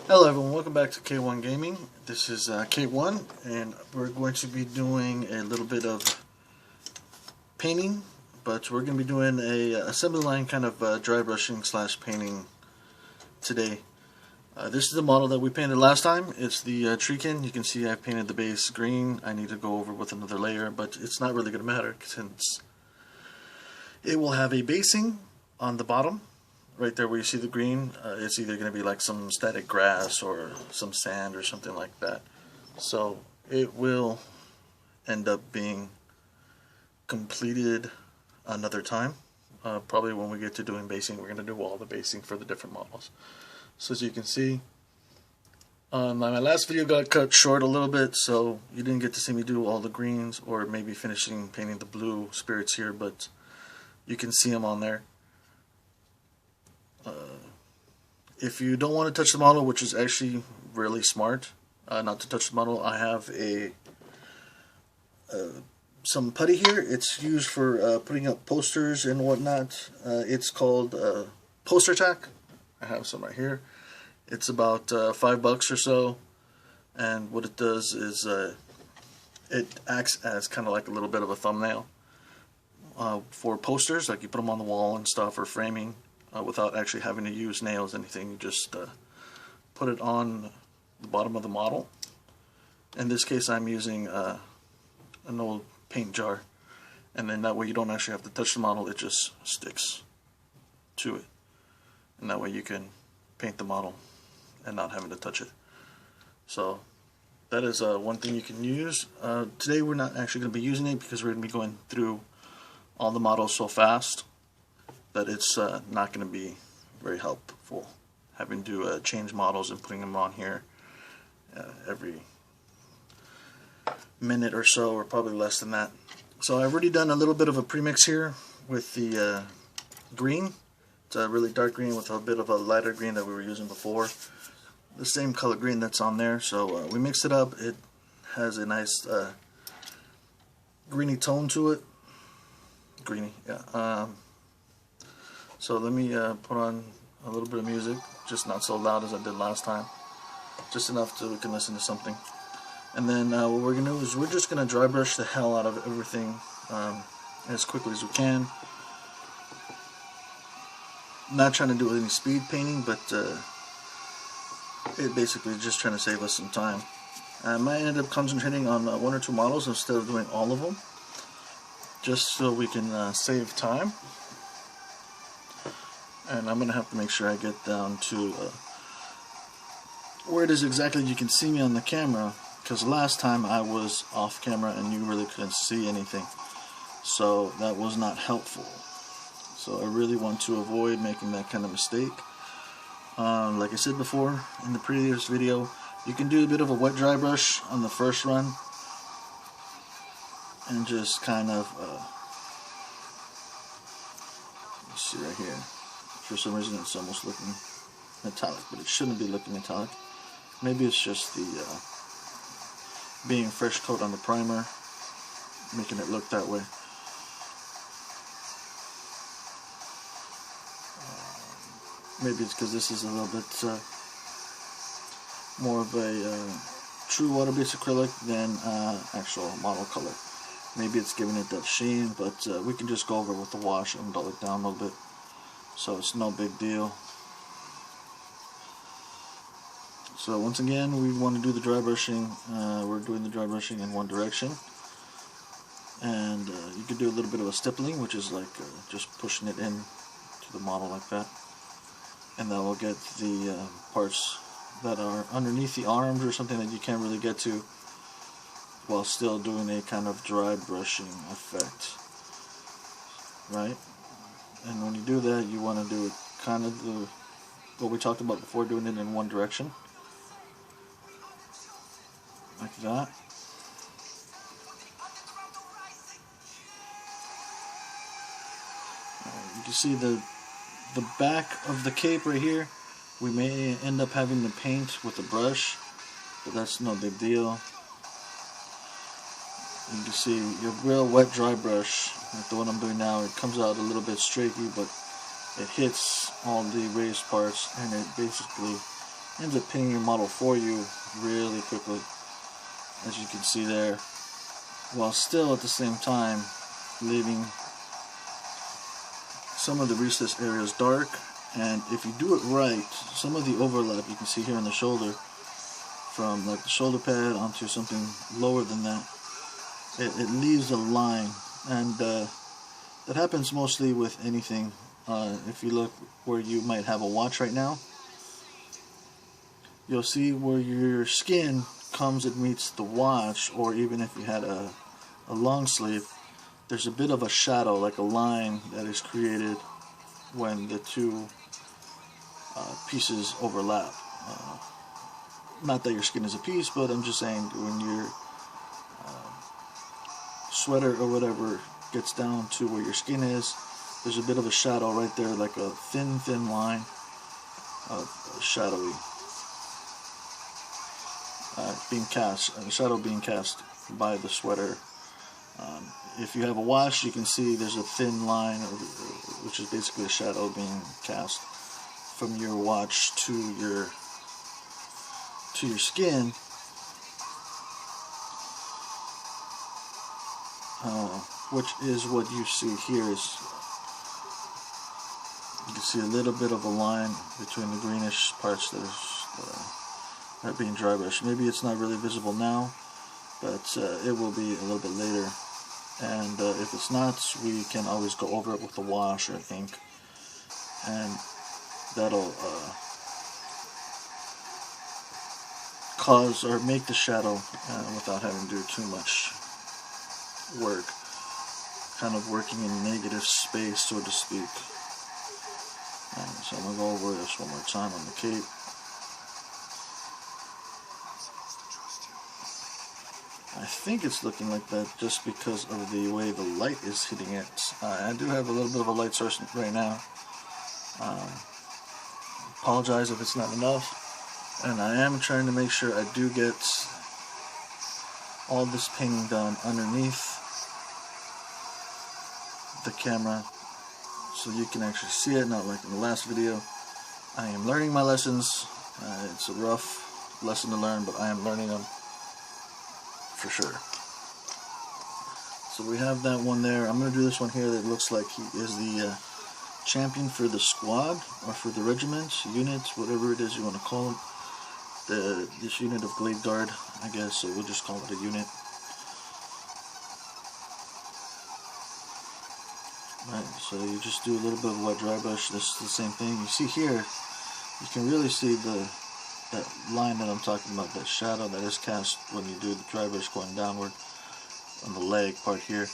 Hello everyone, welcome back to KEIoneGaming. This is K1 and we're going to be doing a little bit of painting, but we're going to be doing a assembly line kind of dry brushing slash painting today. This is the model that we painted last time. It's the Treekin. You can see I painted the base green. I need to go over with another layer, but it's not really going to matter since it will have a basing on the bottom. Right there where you see the green, it's either going to be like some static grass or some sand or something like that. So it will end up being completed another time. Probably when we get to doing basing, we're going to do all the basing for the different models. So as you can see, my last video got cut short a little bit, so you didn't get to see me do all the greens or maybe finishing painting the blue spirits here, but you can see them on there. If you don't want to touch the model, which is actually really smart, not to touch the model, I have some putty here. It's used for putting up posters and whatnot. It's called Poster Tack. I have some right here. It's about $5 or so, and what it does is it acts as kind of like a little bit of a thumbnail for posters, like you put them on the wall and stuff, or framing. Without actually having to use nails or anything. You just put it on the bottom of the model. In this case I'm using an old paint jar, and then that way you don't actually have to touch the model, it just sticks to it, and that way you can paint the model and not having to touch it. So that is one thing you can use. Today we're not actually going to be using it because we're going to be going through all the models so fast that it's not going to be very helpful having to change models and putting them on here every minute or so, or probably less than that. So I've already done a little bit of a premix here with the green. It's a really dark green with a bit of a lighter green that we were using before. The same color green that's on there. So we mixed it up. It has a nice greeny tone to it. Greeny, yeah. So let me put on a little bit of music, just not so loud as I did last time, just enough so we can listen to something. And then what we're going to do is we're just going to dry brush the hell out of everything as quickly as we can. Not trying to do any speed painting, but it basically is just trying to save us some time. I might end up concentrating on one or two models instead of doing all of them, just so we can save time. And I'm going to have to make sure I get down to where it is exactly you can see me on the camera, because last time I was off camera and you really couldn't see anything, so that was not helpful. So I really want to avoid making that kind of mistake. Like I said before in the previous video, you can do a bit of a wet dry brush on the first run and just kind of let's see right here. For some reason it's almost looking metallic, but it shouldn't be looking metallic. Maybe it's just the being fresh coat on the primer making it look that way. Maybe it's because this is a little bit more of a true water-based acrylic than actual model color. Maybe it's giving it that sheen, but we can just go over with the wash and dull it down a little bit. So it's no big deal. So once again, we want to do the dry brushing. We're doing the dry brushing in one direction. And you can do a little bit of a stippling, which is like just pushing it in to the model like that. And that will get the parts that are underneath the arms or something that you can't really get to, while still doing a kind of dry brushing effect. Right? And when you do that, you want to do it kind of what we talked about before, doing it in one direction. Like that. You can see the back of the cape right here. We may end up having to paint with a brush, but that's no big deal. You can see your real wet dry brush, like the one I'm doing now, it comes out a little bit streaky, but it hits all the raised parts and it basically ends up pinning your model for you really quickly, as you can see there, while still at the same time leaving some of the recessed areas dark. And if you do it right, some of the overlap you can see here in the shoulder, from like the shoulder pad onto something lower than that, it leaves a line, and that happens mostly with anything. If you look where you might have a watch right now, you'll see where your skin comes and meets the watch, or even if you had a long sleeve, there's a bit of a shadow, like a line that is created when the two pieces overlap. Not that your skin is a piece, but I'm just saying when your sweater or whatever gets down to where your skin is, there's a bit of a shadow right there, like a thin line of shadowy being cast, a shadow being cast by the sweater. If you have a watch, you can see there's a thin line, which is basically a shadow being cast from your watch to your skin. Which is what you see here. Is you can see a little bit of a line between the greenish parts that are being dry brushed. Maybe it's not really visible now, but it will be a little bit later. And if it's not, we can always go over it with a wash or ink, and that'll cause or make the shadow without having to do too much work, kind of working in negative space, so to speak. And so I'm going to go over this one more time on the cape. I think it's looking like that just because of the way the light is hitting it. I do have a little bit of a light source right now. Apologize if it's not enough, and I am trying to make sure I do get all this painting done underneath the camera so you can actually see it, not like in the last video. I am learning my lessons. It's a rough lesson to learn, but I am learning them for sure. So we have that one there. I'm going to do this one here that looks like he is the champion for the squad, or for the regiment, unit, whatever it is you want to call it. This unit of Glade Guard, I guess, so we'll just call it a unit. Right, so you just do a little bit of wet dry brush. This is the same thing. You see here, you can really see that line that I'm talking about, that shadow that is cast when you do the dry brush going downward on the leg part here.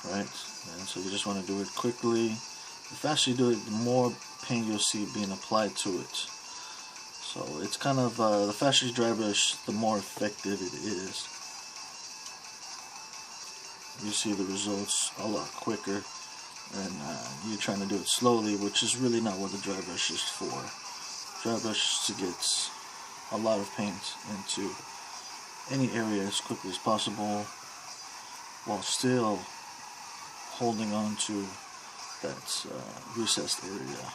Right, and so you just want to do it quickly. The faster you do it, the more paint you'll see being applied to it. So it's kind of, the faster you dry brush, the more effective it is. You see the results a lot quicker, and you're trying to do it slowly, which is really not what the dry brush is for. Dry brush to get a lot of paint into any area as quickly as possible, while still holding on to that recessed area,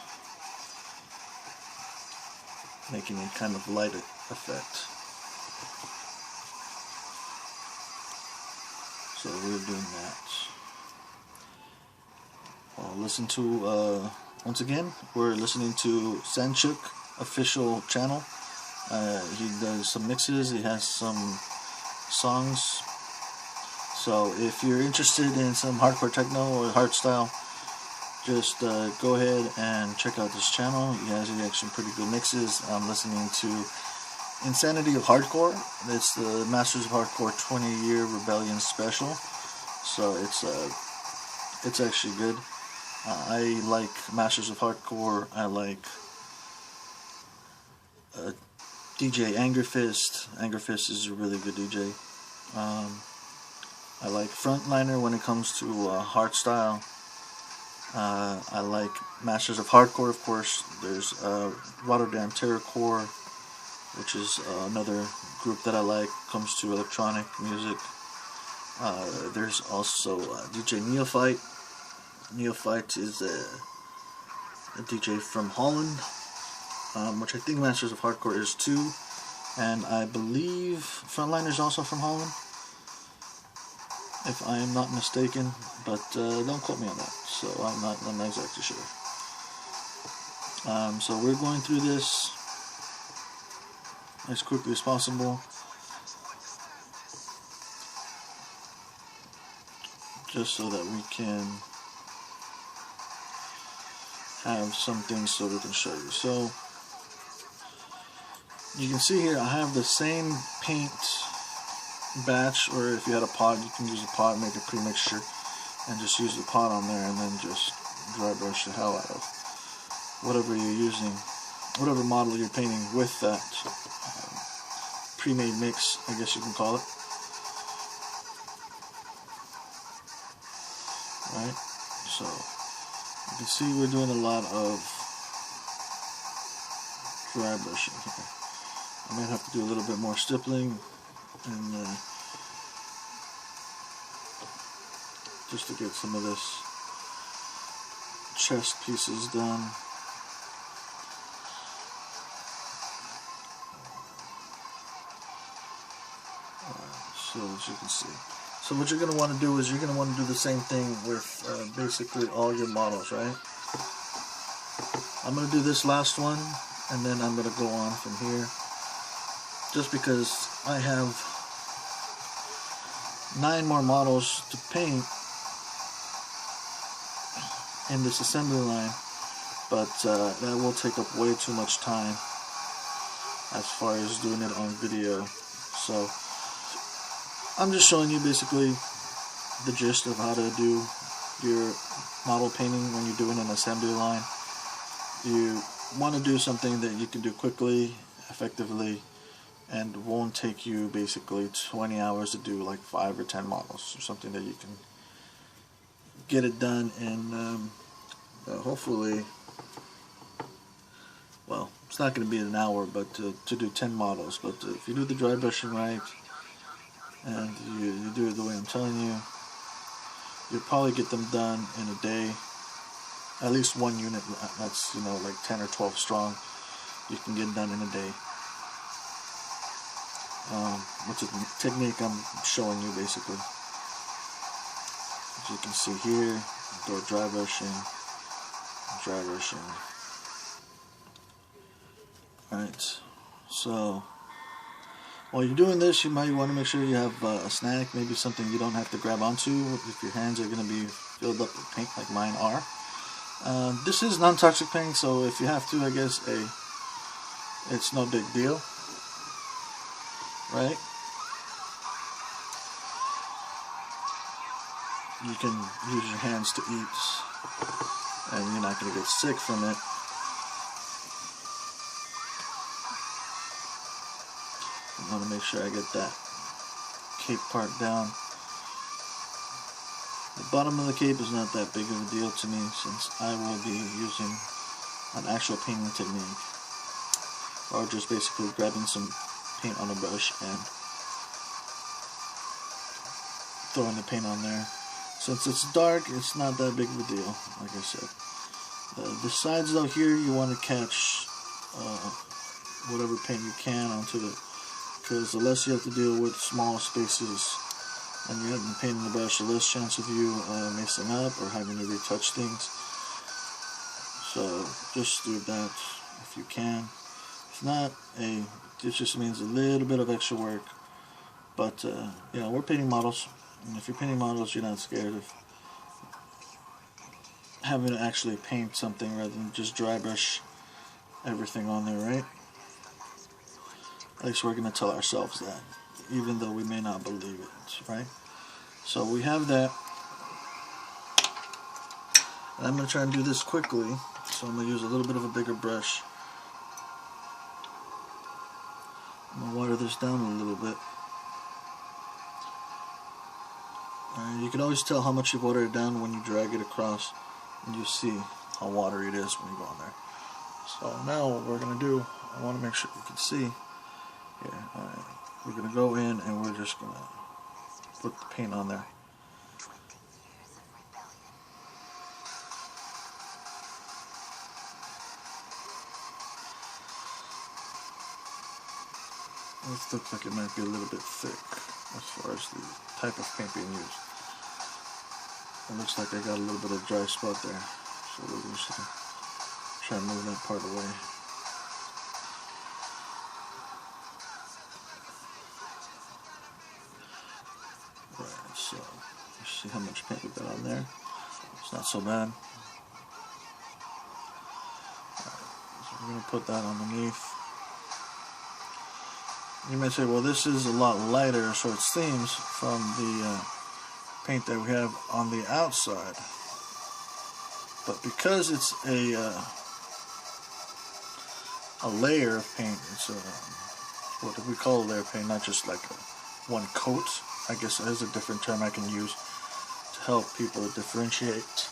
making a kind of light effect. So we're doing that. Well, listen to, once again, we're listening to Sanchuk official channel. He does some mixes, he has some songs. So if you're interested in some hardcore techno or hardstyle, just go ahead and check out this channel. He has some pretty good mixes. I'm listening to Insanity of Hardcore. It's the Masters of Hardcore 20-year Rebellion special. So it's actually good. I like Masters of Hardcore. I like DJ Angerfist. Angerfist is a really good DJ. I like Frontliner when it comes to hardstyle. I like Masters of Hardcore, of course. There's Rotterdam Terrorcore, which is another group that I like. Comes to electronic music. There's also DJ Neophyte. Neophyte is a DJ from Holland. which I think Masters of Hardcore is too, and I believe Frontline is also from Holland, if I am not mistaken, but don't quote me on that, so I'm not exactly sure. So we're going through this as quickly as possible, just so that we can have some things so we can show you. So you can see here I have the same paint batch, or if you had a pot, you can use a pot, make a pre-mixture, and just use the pot on there, and then just dry brush the hell out of whatever you're using, whatever model you're painting with that pre-made mix, I guess you can call it. Right? So you can see we're doing a lot of dry brushing here. I might have to do a little bit more stippling, and just to get some of this chest pieces done. So as you can see. So what you're going to want to do is you're going to want to do the same thing with basically all your models, right? I'm going to do this last one, and then I'm going to go on from here. Just because I have 9 more models to paint in this assembly line, but that will take up way too much time as far as doing it on video. So I'm just showing you basically the gist of how to do your model painting when you're doing an assembly line. You want to do something that you can do quickly, effectively, and won't take you basically 20 hours to do like 5 or 10 models, or something that you can get it done in hopefully, well, it's not going to be an hour, but to do 10 models. But if you do the dry brushing right, and you do it the way I'm telling you, you'll probably get them done in a day. At least one unit, that's, you know, like 10 or 12 strong, you can get done in a day. Which is the technique I'm showing you basically. As you can see here, do dry brushing, dry brushing. Alright, so while you're doing this, you might want to make sure you have a snack, maybe something you don't have to grab onto if your hands are going to be filled up with paint like mine are. This is non-toxic paint, so if you have to, I guess, it's no big deal, right? You can use your hands to eat, and you're not going to get sick from it. I want to make sure I get that cape part down. The bottom of the cape is not that big of a deal to me, since I will be using an actual painting technique, or just basically grabbing some paint on a brush and throwing the paint on there. Since it's dark, it's not that big of a deal, like I said. The sides though, here you want to catch whatever paint you can onto the, because the less you have to deal with small spaces and you have been painting the brush, the less chance of you messing up or having to retouch things. So just do that if you can. If not, it just means a little bit of extra work. But you know, we're painting models, and if you're painting models, you're not scared of having to actually paint something rather than just dry brush everything on there, right? At least we're going to tell ourselves that, even though we may not believe it, right? So we have that. And I'm going to try and do this quickly, so I'm going to use a little bit of a bigger brush. I'm going to water this down a little bit. You can always tell how much you've watered it down when you drag it across, and you see how watery it is when you go on there. So now what we're going to do, I want to make sure you can see. Here, we're going to go in and we're just going to put the paint on there. This looks like it might be a little bit thick as far as the type of paint being used. It looks like I got a little bit of dry spot there, so we're just gonna try and move that part away. Right, so let's see how much paint we got on there. It's not so bad. So we're gonna put that underneath. You may say, well, this is a lot lighter, so it seems from the paint that we have on the outside. But because it's a layer of paint, it's what we call a layer of paint, not just like one coat. I guess there's a different term I can use to help people differentiate.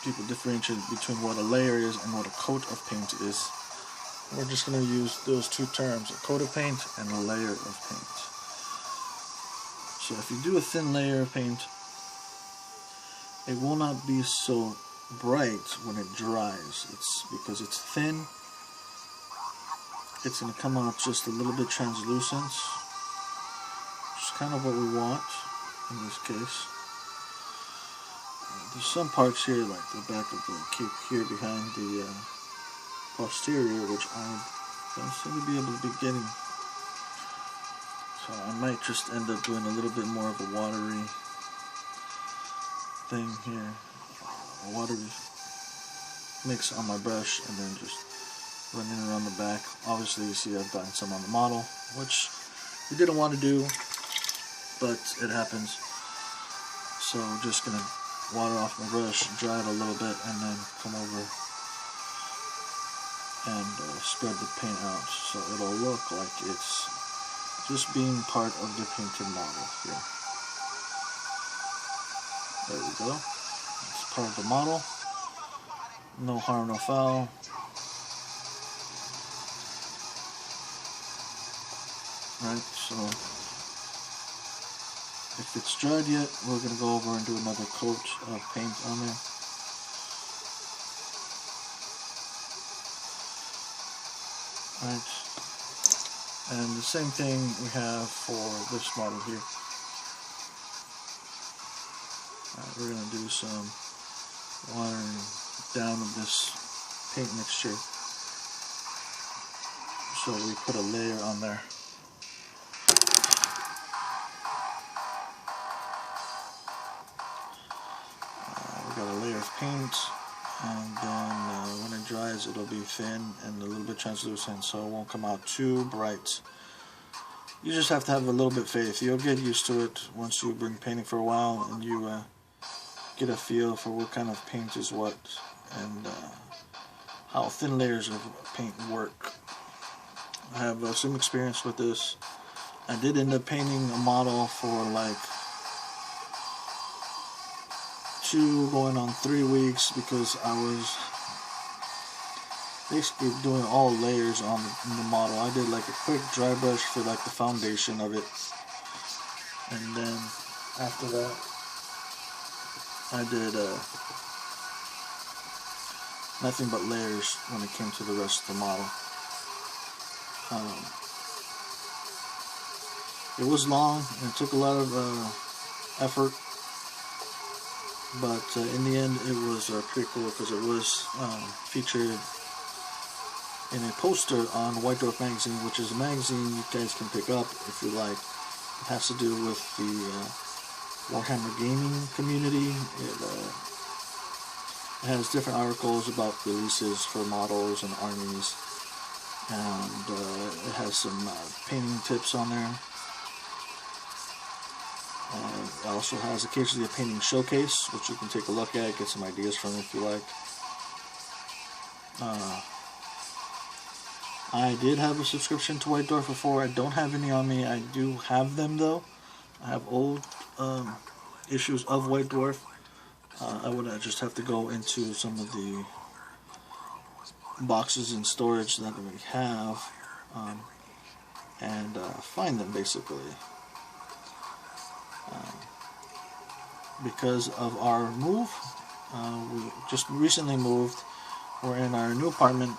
People differentiate between what a layer is and what a coat of paint is. We're just going to use those two terms, a coat of paint and a layer of paint. So if you do a thin layer of paint, it will not be so bright when it dries. It's because it's thin, it's going to come out just a little bit translucent, which is kind of what we want in this case. There's some parts here, like the back of the cape here behind the posterior, which I don't seem to be able to be getting. So I might just end up doing a little bit more of a watery thing here. A watery mix on my brush and then just running around the back. Obviously you see I've gotten some on the model, which we didn't want to do, but it happens. So I'm just going to water off my brush, dry it a little bit, and then come over and spread the paint out so it'll look like it's just being part of the painted model here. There we go. It's part of the model. No harm, no foul. Right, so if it's dried yet, we're going to go over and do another coat of paint on there. Right. And the same thing we have for this model here. Right, we're going to do some watering down of this paint mixture so we put a layer on there. Got a layer of paint, and then when it dries it'll be thin and a little bit translucent, so it won't come out too bright. You just have to have a little bit of faith. You'll get used to it once you've been painting for a while and you get a feel for what kind of paint is what and how thin layers of paint work. I have some experience with this. I did end up painting a model for like 2 going on 3 weeks because I was basically doing all layers on the model. I did like a quick dry brush for like the foundation of it, and then after that I did nothing but layers when it came to the rest of the model. It was long and it took a lot of effort. But in the end, it was pretty cool because it was featured in a poster on White Dwarf magazine, which is a magazine you guys can pick up if you like. It has to do with the Warhammer gaming community. It has different articles about releases for models and armies, and it has some painting tips on there. It also has occasionally a painting showcase, which you can take a look at, get some ideas from if you like. I did have a subscription to White Dwarf before. I don't have any on me. I do have them though. I have old issues of White Dwarf. I would just have to go into some of the boxes in storage that we have and find them basically. Because of our move, we just recently moved we're in our new apartment,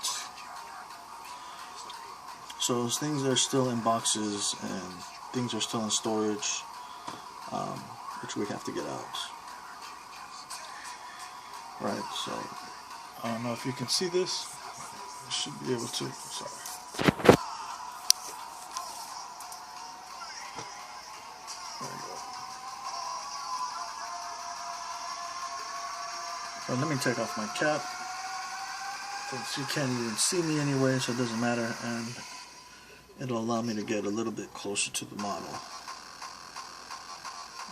so things are still in boxes and things are still in storage, which we have to get out. Right, so I don't know if you can see this. You should be able to. Sorry. There we go. Well, let me take off my cap, since you can't even see me anyway, so it doesn't matter, and it'll allow me to get a little bit closer to the model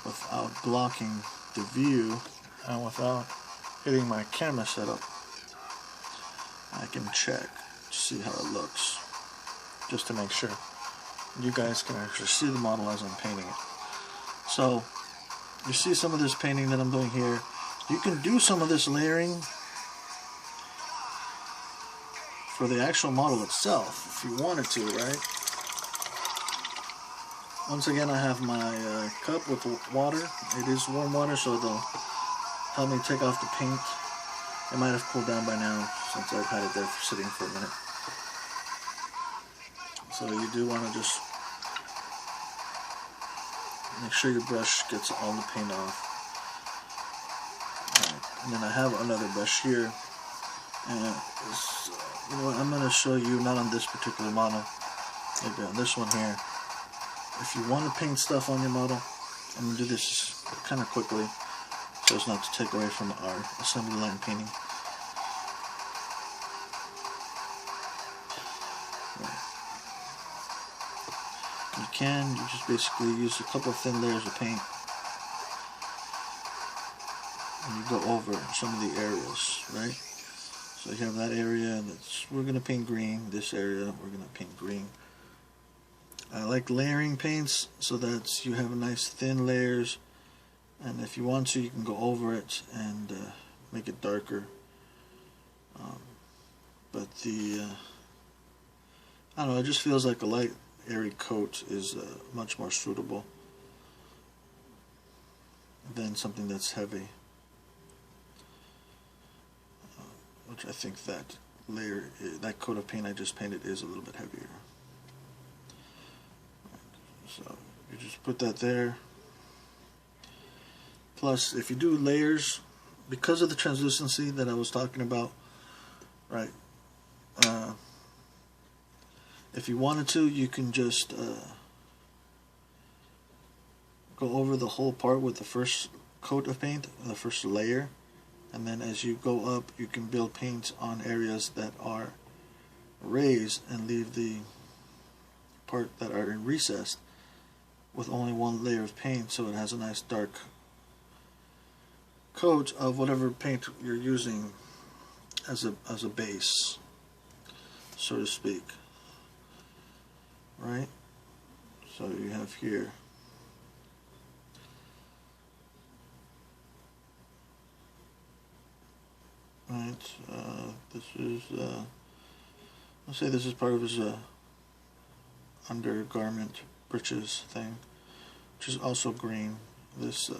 without blocking the view and without hitting my camera setup. I can check to see how it looks, just to make sure you guys can actually see the model as I'm painting it. So you see some of this painting that I'm doing here. You can do some of this layering for the actual model itself if you wanted to, right? Once again, I have my cup with water. It is warm water, so it'll help me take off the paint. It might have cooled down by now since I've had it there sitting for a minute. So you do want to just make sure your brush gets all the paint off. And then I have another brush here, and you know what, I'm going to show you, not on this particular model, maybe on this one here. If you want to paint stuff on your model, I'm going to do this kind of quickly so as not to take away from our assembly line painting. You just basically use a couple of thin layers of paint, and you go over some of the areas, right? So you have that area that's, we're going to paint green. This area we're going to paint green. I like layering paints so that you have nice thin layers, and if you want to, you can go over it and make it darker. But I don't know, it just feels like a light airy coat is much more suitable than something that's heavy, which I think that that coat of paint I just painted is a little bit heavier. So you just put that there. Plus, if you do layers, because of the translucency that I was talking about, right, if you wanted to, you can just go over the whole part with the first coat of paint, the first layer, and then as you go up, you can build paint on areas that are raised and leave the part that are in recessed with only one layer of paint, so it has a nice dark coat of whatever paint you're using as a base, so to speak. Right? So you have here right, this is let's say this is part of his undergarment breeches thing, which is also green. This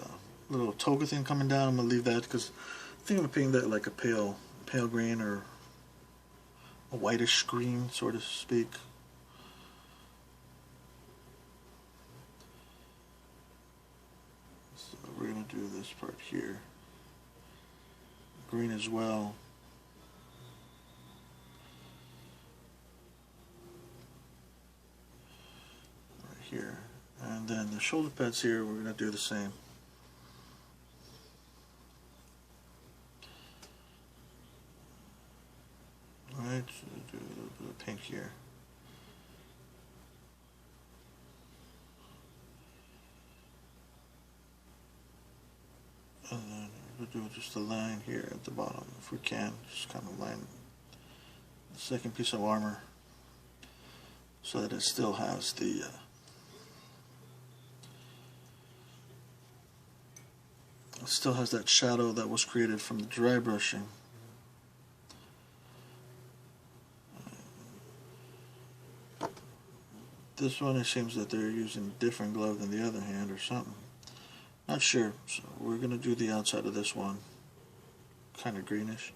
little toga thing coming down, I'm gonna leave that because I think I'm gonna paint that like a pale green or a whitish green, so to speak. So we're gonna do this part here, green as well. Right here, and then the shoulder pads here, we're gonna do the same. Alright, so do a little bit of pink here. And then we'll do just a line here at the bottom, if we can, just kind of line the second piece of armor so that it still has the that shadow that was created from the dry brushing. This one, it seems that they're using a different glove than the other hand or something. Not sure. So we're going to do the outside of this one, kind of greenish.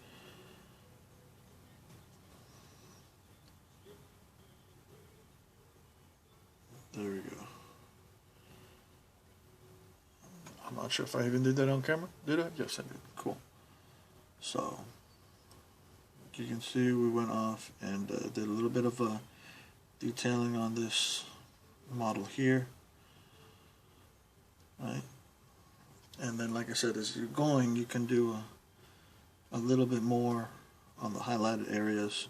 Not sure if I even did that on camera. Did I? Yes, I did. Cool. So, you can see we went off and did a little bit of detailing on this model here. Right? And then, like I said, as you're going, you can do a little bit more on the highlighted areas,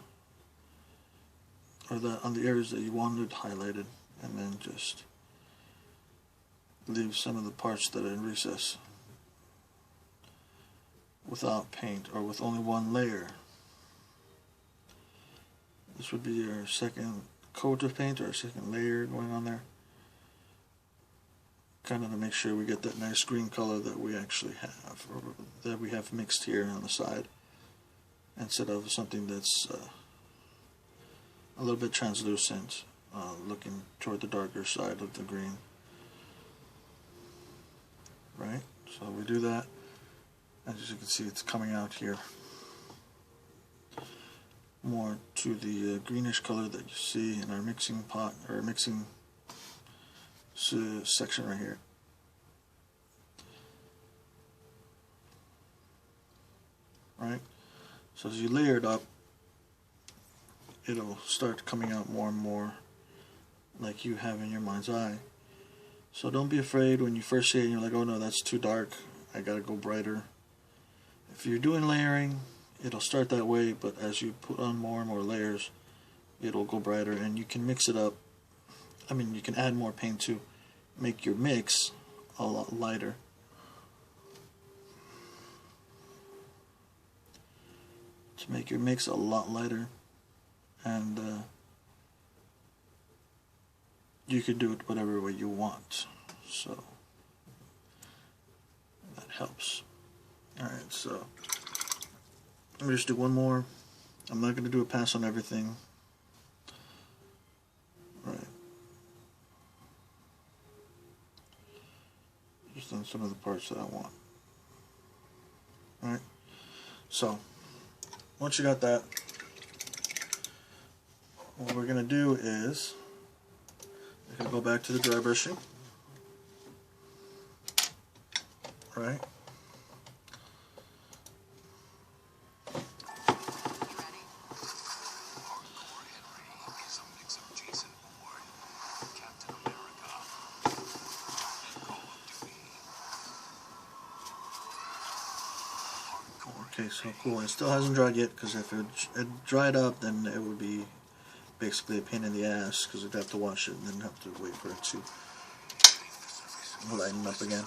or on the areas that you wanted highlighted, and then just leave some of the parts that are in recess without paint, or with only one layer. This would be your second coat of paint, or a second layer going on there, kind of to make sure we get that nice green color that we actually have, or that we have mixed here on the side, instead of something that's a little bit translucent, looking toward the darker side of the green. Right? So we do that. As you can see, it's coming out here more to the greenish color that you see in our mixing pot, or mixing section right here. Right? So as you layer it up, it'll start coming out more and more like you have in your mind's eye. So don't be afraid when you first see it and you're like, oh no, that's too dark, I gotta go brighter. If you're doing layering, it'll start that way, but as you put on more and more layers, it'll go brighter, and you can mix it up. I mean, you can add more paint to make your mix a lot lighter. To make your mix a lot lighter, and you can do it whatever way you want, so that helps. Alright, so let me just do one more. I'm not going to do a pass on everything. Right. Just on some of the parts that I want. Alright, so once you got that, what we're going to do is we're going to go back to the dry brushing. Right. Okay, so cool. It still hasn't dried yet, because if it dried up, then it would be basically a pain in the ass, because we'd have to wash it and then have to wait for it to lighten up again.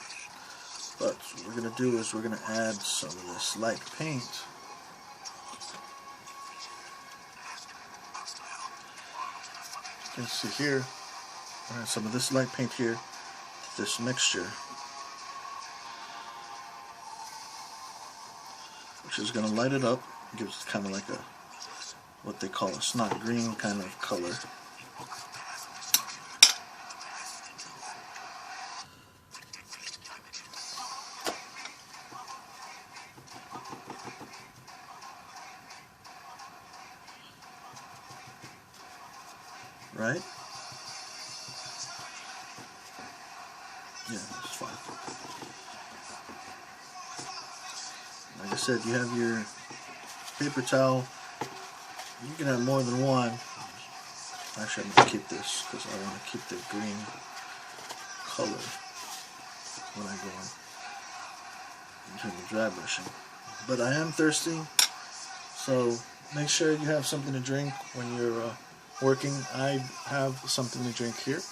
But what we're going to do is we're going to add some of this light paint. You can see here, add some of this light paint here, this mixture, which is going to light it up. It gives it kind of like a, what they call a snot green kind of color. Right? Yeah, that's fine. Like I said, you have your paper towel. You can have more than one. Actually, I'm going to keep this because I want to keep the green color when I go into the dry brushing. But I am thirsty, so make sure you have something to drink when you're working. I have something to drink here.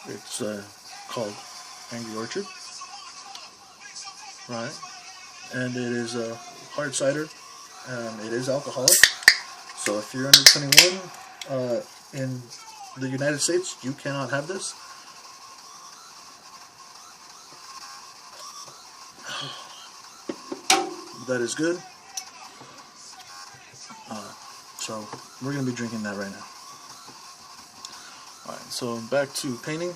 It's called Angry Orchard. Right. And it is a hard cider. It is alcoholic. So if you're under 21 in the United States, you cannot have this. That is good. So we're going to be drinking that right now. Alright, so back to painting.